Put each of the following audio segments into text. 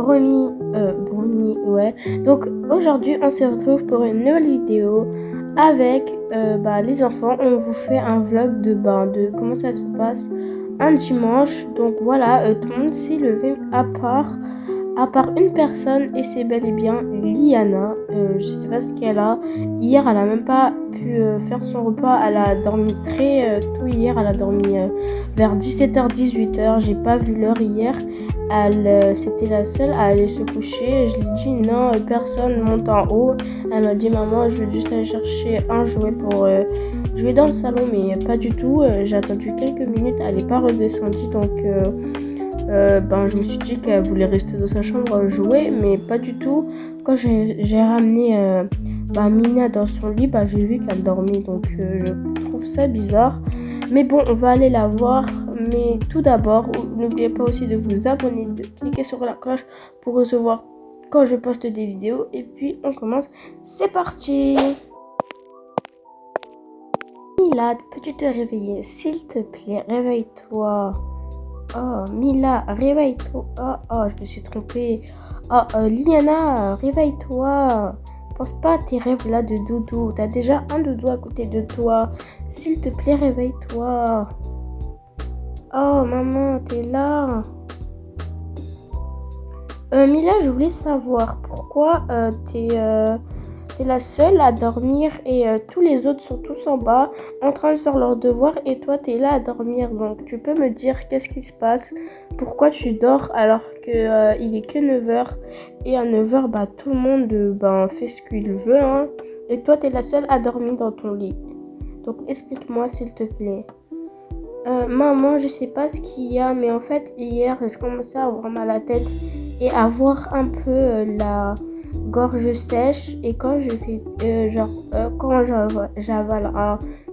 Brownie, ouais. Donc aujourd'hui, on se retrouve pour une nouvelle vidéo avec les enfants. On vous fait un vlog de comment ça se passe un dimanche. Donc voilà, tout le monde s'est levé à part une personne et c'est bel et bien Liana. Je sais pas ce qu'elle a. Hier, elle a même pas pu faire son repas. Elle a dormi très tôt hier. Elle a dormi vers 17h, 18h. J'ai pas vu l'heure hier. C'était la seule à aller se coucher. Je lui ai dit non, personne monte en haut. Elle m'a dit maman, je veux juste aller chercher un jouet pour jouer dans le salon, mais pas du tout. J'ai attendu quelques minutes. Elle n'est pas redescendue donc. Je me suis dit qu'elle voulait rester dans sa chambre jouer, mais pas du tout. Quand j'ai ramené Mina dans son lit, j'ai vu qu'elle dormait, donc je trouve ça bizarre. Mais bon, on va aller la voir. Mais tout d'abord, n'oubliez pas aussi de vous abonner, de cliquer sur la cloche pour recevoir quand je poste des vidéos. Et puis on commence, c'est parti. Mila, peux-tu te réveiller? S'il te plaît, réveille-toi. Oh, Mila, réveille-toi. Oh, je me suis trompée. Oh, Liana, réveille-toi. Pense pas à tes rêves là de doudou. T'as déjà un doudou à côté de toi. S'il te plaît, réveille-toi. Oh, maman, t'es là. Mila, je voulais savoir pourquoi t'es la seule à dormir et tous les autres sont tous en bas en train de faire leurs devoirs et toi t'es là à dormir. Donc tu peux me dire qu'est-ce qui se passe? Pourquoi tu dors alors que il est que 9h et à 9h tout le monde fait ce qu'il veut hein. Et toi t'es la seule à dormir dans ton lit. Donc explique-moi s'il te plaît. Maman, je sais pas ce qu'il y a, mais en fait hier j'ai commencé à avoir mal à la tête et à voir un peu la gorge sèche, et quand je fais quand j'avale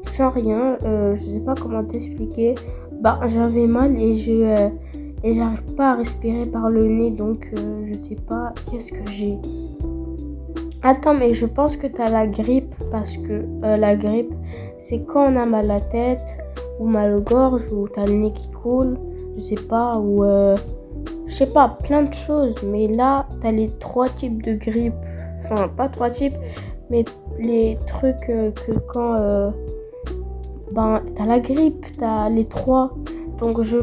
sans rien, je sais pas comment t'expliquer, j'avais mal et j'arrive pas à respirer par le nez, donc je sais pas qu'est-ce que j'ai. Attends, mais je pense que t'as la grippe, parce que la grippe c'est quand on a mal à la tête ou mal aux gorges ou t'as le nez qui coule, je sais pas, ou je sais pas, plein de choses. Mais là, t'as les 3 types de grippe. Enfin, pas 3 types, mais les trucs que quand t'as la grippe, t'as les 3. Donc je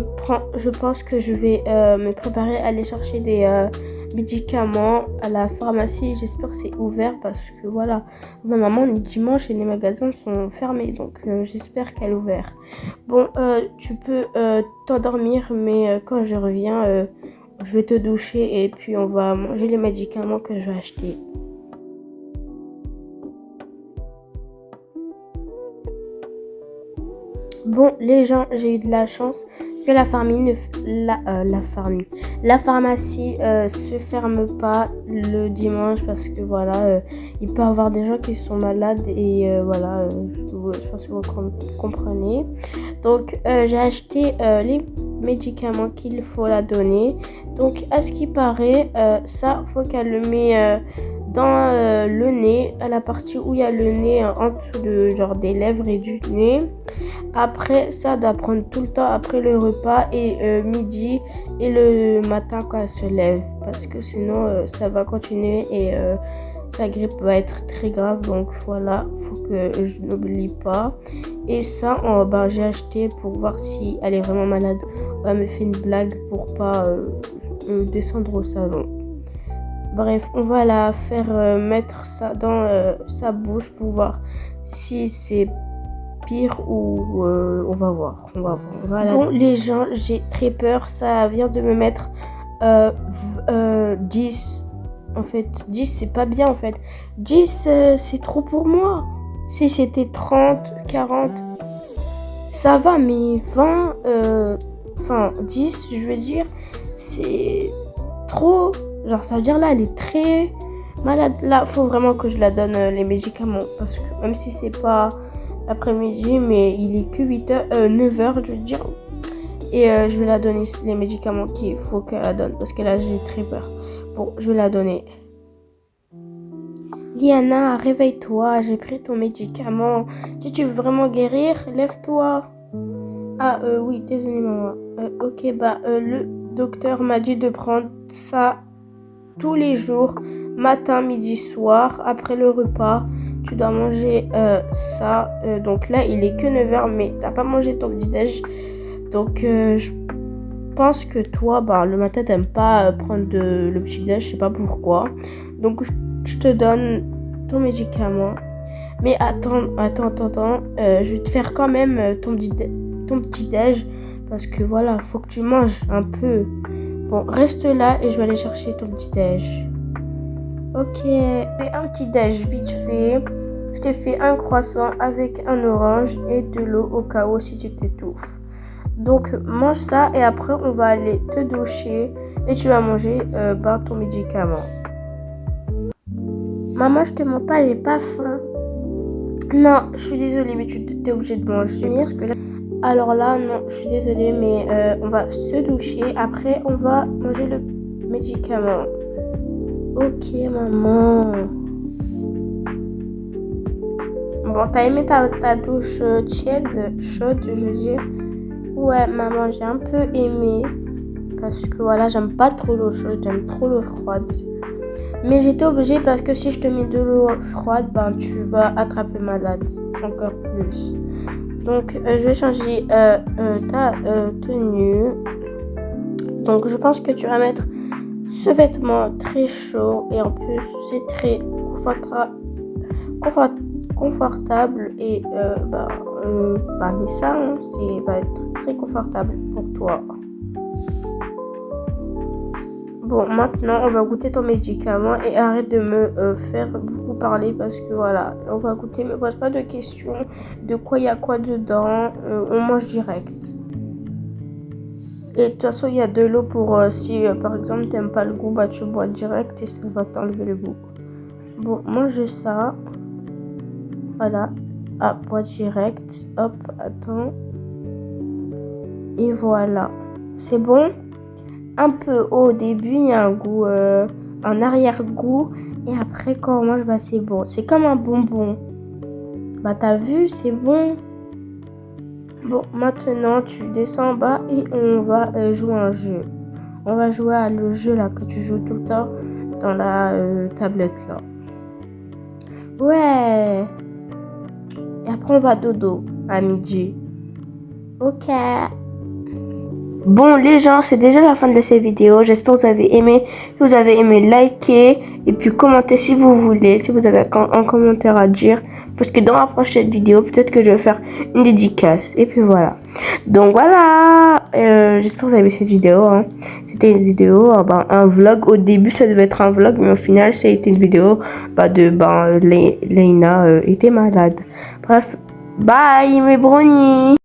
pense que je vais me préparer à aller chercher des médicaments à la pharmacie. J'espère que c'est ouvert parce que voilà, normalement on est dimanche et les magasins sont fermés. Donc j'espère qu'elle est ouverte. Bon, tu peux t'endormir, mais quand je reviens, je vais te doucher et puis on va manger les médicaments que je vais acheter. Bon, les gens, j'ai eu de la chance que la pharmacie se ferme pas le dimanche parce que voilà, il peut y avoir des gens qui sont malades et voilà, je pense que vous comprenez. Donc, j'ai acheté les médicaments qu'il faut la donner. Donc, à ce qui paraît, ça, faut qu'elle le met dans le nez, à la partie où il y a le nez en dessous de genre des lèvres et du nez. Après, ça doit prendre tout le temps après le repas et midi et le matin quand elle se lève. Parce que sinon, ça va continuer et sa grippe va être très grave. Donc voilà, faut que je n'oublie pas. Et ça, j'ai acheté pour voir si elle est vraiment malade. Elle me fait une blague pour pas descendre au salon. Bref, on va la faire mettre ça dans sa bouche pour voir si c'est pire ou on va voir. Voilà. Bon, les gens, j'ai très peur. Ça vient de me mettre 10. En fait, 10 c'est pas bien en fait. 10 c'est trop pour moi. Si c'était 30, 40, ça va, mais 20, 10, je veux dire, c'est trop. Genre, ça veut dire là, elle est très malade. Là, faut vraiment que je la donne les médicaments. Parce que même si c'est pas l'après-midi, mais il est que 8h, 9h, je veux dire. Et je vais la donner les médicaments qu'il faut qu'elle la donne. Parce que là, j'ai très peur. Bon, je vais la donner. Liana, réveille-toi. J'ai pris ton médicament. Si tu veux vraiment guérir, lève-toi. Ah, oui, désolé, maman. Ok, le docteur m'a dit de prendre ça tous les jours, matin, midi, soir, après le repas. Tu dois manger ça. Donc là, il est que 9h, mais t'as pas mangé ton petit-déj. Donc je pense que toi, le matin, t'aimes pas prendre le petit-déj, je sais pas pourquoi. Donc je te donne ton médicament. Mais attends. Je vais te faire quand même ton petit-déj. Parce que voilà, faut que tu manges un peu. Bon, reste là et je vais aller chercher ton petit-déj. Ok, fais un petit-déj vite fait. Je t'ai fait un croissant avec un orange et de l'eau au cas où si tu t'étouffes. Donc, mange ça et après, on va aller te doucher et tu vas manger ton médicament. Maman, je te mens pas, j'ai pas faim. Non, je suis désolée, mais tu es obligée de manger. Parce que là... Alors là, non, je suis désolée, mais on va se doucher. Après, on va manger le médicament. Ok, maman. Bon, t'as aimé ta douche chaude, je veux dire. Ouais, maman, j'ai un peu aimé. Parce que voilà, j'aime pas trop l'eau chaude, j'aime trop l'eau froide. Mais j'étais obligée parce que si je te mets de l'eau froide, tu vas attraper malade. Encore plus. Donc, je vais changer ta tenue. Donc, je pense que tu vas mettre ce vêtement très chaud. Et en plus, c'est très confortable. Et mais ça, va être très confortable pour toi. Bon, maintenant, on va goûter ton médicament et arrête de me faire beaucoup parler parce que voilà, on va goûter, me pose pas de questions de quoi il y a quoi dedans, on mange direct. Et de toute façon, il y a de l'eau pour si par exemple t'aimes pas le goût, tu bois direct et ça va t'enlever le goût. Bon, mange ça. Voilà, bois direct, hop, attends. Et voilà, c'est bon. Un peu au début, il y a un goût, un arrière-goût. Et après, quand on mange, c'est bon. C'est comme un bonbon. T'as vu, c'est bon. Bon, maintenant, tu descends en bas et on va jouer un jeu. On va jouer à le jeu là que tu joues tout le temps dans la tablette là. Ouais. Et après, on va dodo à midi. Ok. Bon les gens, c'est déjà la fin de cette vidéo. J'espère que vous avez aimé. Si vous avez aimé, likez et puis commentez si vous voulez. Si vous avez un commentaire à dire. Parce que dans la prochaine vidéo, peut-être que je vais faire une dédicace. Et puis voilà. Donc voilà. J'espère que vous avez aimé cette vidéo. C'était une vidéo, un vlog. Au début, ça devait être un vlog. Mais au final, ça a été une vidéo Leïna était malade. Bref, bye mes brownies.